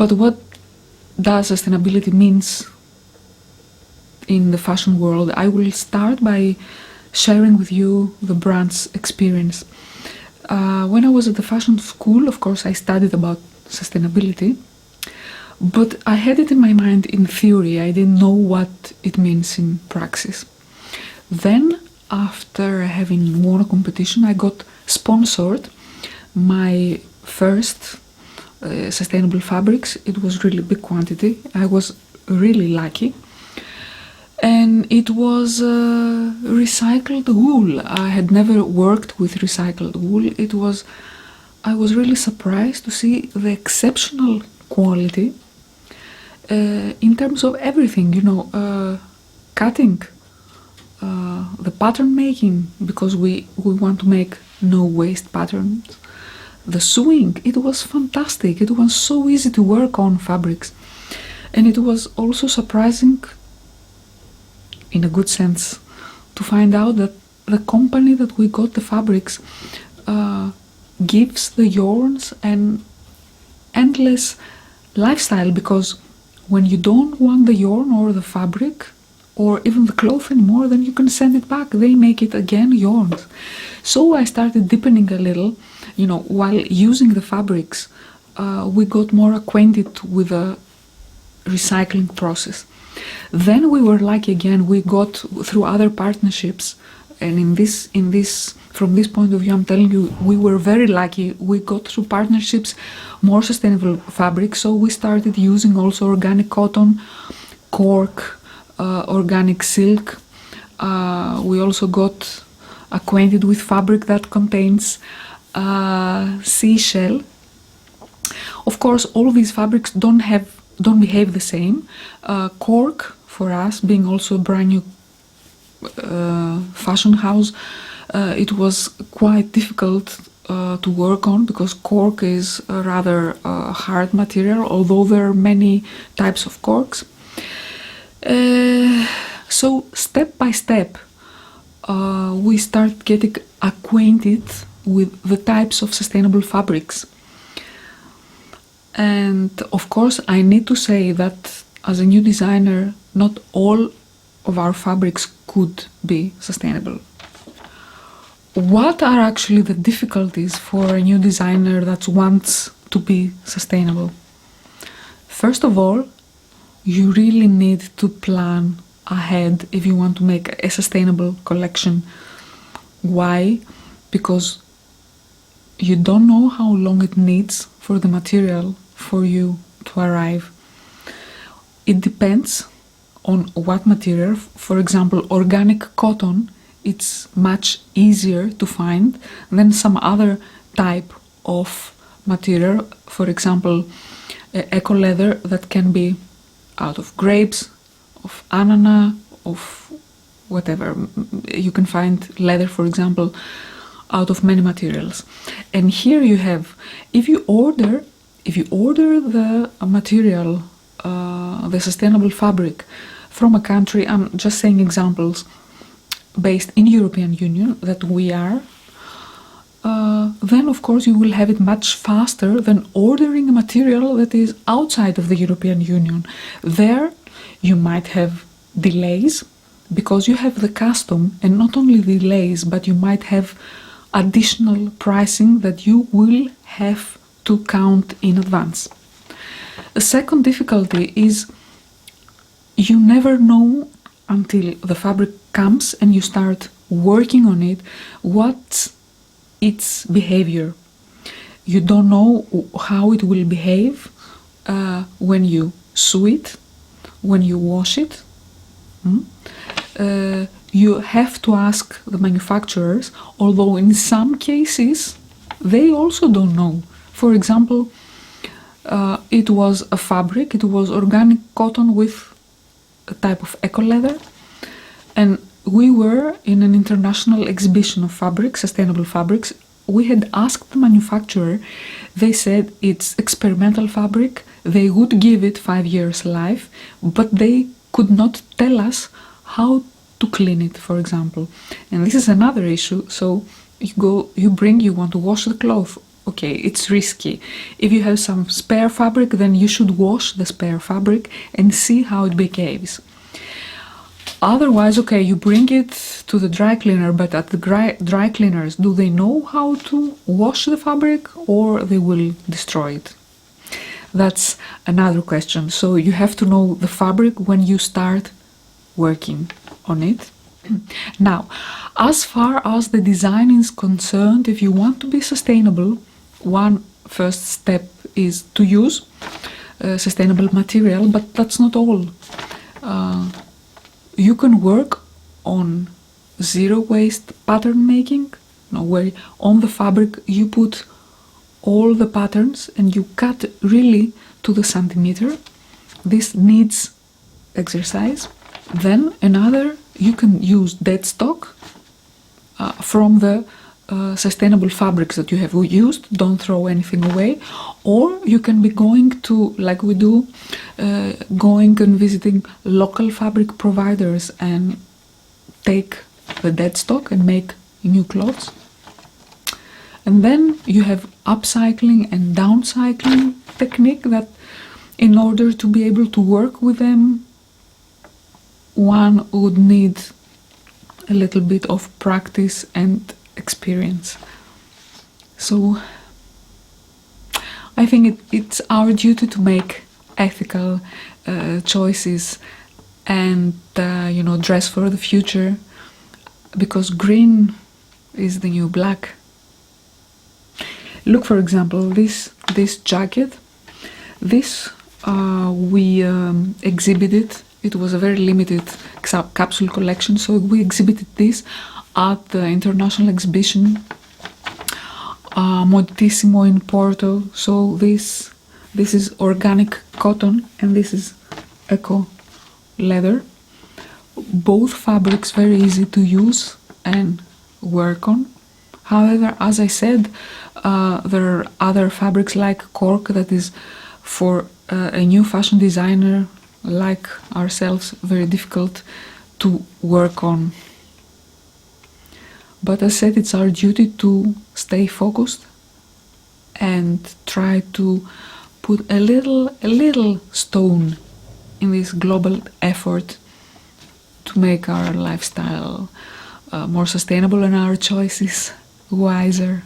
But what does sustainability means in the fashion world? I will start by sharing with you the brand's experience. When I was at the fashion school, of course, I studied about sustainability, but I had it in my mind in theory. I didn't know what it means in praxis. Then, after having won a competition, I got sponsored my first sustainable fabrics. It was really big quantity. I was really lucky. And it was recycled wool. I had never worked with recycled wool. I was really surprised to see the exceptional quality in terms of everything, cutting, the pattern making, because we want to make no waste patterns. The sewing, it was fantastic. It was so easy to work on fabrics. And it was also surprising, in a good sense, to find out that the company that we got the fabrics gives the yarns an endless lifestyle, because when you don't want the yarn or the fabric or even the cloth anymore, then you can send it back. They make it again yarns. So I started deepening a little, while using the fabrics, we got more acquainted with the recycling process. Then we were lucky again. We got through other partnerships, and from this point of view, I'm telling you, we were very lucky. We got through partnerships more sustainable fabrics. So we started using also organic cotton, cork, organic silk. We also got acquainted with fabric that contains seashell. Of course, all of these fabrics don't behave the same. Cork, for us, being also a brand new fashion house, it was quite difficult to work on, because cork is a rather hard material, although there are many types of corks. So step by step, we start getting acquainted with the types of sustainable fabrics. And of course, I need to say that as a new designer, not all of our fabrics could be sustainable. What are actually the difficulties for a new designer that wants to be sustainable? First of all, you really need to plan ahead if you want to make a sustainable collection. Why? Because you don't know how long it needs for the material for you to arrive. It depends on what material. For example, organic cotton, it's much easier to find than some other type of material. For example, eco leather that can be out of grapes, of ananas, of whatever. You can find leather, for example, out of many materials. And here you have, if you order the material, the sustainable fabric from a country, I'm just saying examples, based in European Union that we are, then of course you will have it much faster than ordering a material that is outside of the European Union. There you might have delays because you have the custom, and not only delays, but you might have additional pricing that you will have to count in advance. The second difficulty is you never know until the fabric comes and you start working on it what's its behavior. You don't know how it will behave when you sew it, when you wash it. You have to ask the manufacturers, although in some cases they also don't know. For example, it was a fabric, it was organic cotton with a type of eco leather, and we were in an international exhibition of fabrics, sustainable fabrics. We had asked the manufacturer, they said it's experimental fabric, they would give it 5 years life, but they could not tell us how to clean it, for example. And this is another issue. So you want to wash the cloth, okay, it's risky. If you have some spare fabric, then you should wash the spare fabric and see how it behaves. Otherwise, okay, you bring it to the dry cleaner, but at the dry cleaners, do they know how to wash the fabric, or they will destroy it? That's another question. So you have to know the fabric when you start working on it. Now, as far as the design is concerned, if you want to be sustainable, one first step is to use sustainable material, but that's not all. You can work on zero waste pattern making, where on the fabric you put all the patterns and you cut really to the centimeter. This needs exercise. Then another, you can use dead stock from the sustainable fabrics that you have used. Don't throw anything away. Or you can be going to, like we do, going and visiting local fabric providers and take the dead stock and make new clothes. And then you have upcycling and downcycling technique that in order to be able to work with them, one would need a little bit of practice and experience. So I think it's our duty to make ethical choices and dress for the future, because green is the new black. Look, for example, this jacket. This we exhibited. It was a very limited capsule collection, so we exhibited this at the international exhibition Modissimo in Porto. So this is organic cotton and this is eco leather. Both fabrics very easy to use and work on. However, as I said, there are other fabrics like cork that is for a new fashion designer like ourselves very difficult to work on. But as I said, it's our duty to stay focused and try to put a little stone in this global effort to make our lifestyle more sustainable and our choices wiser.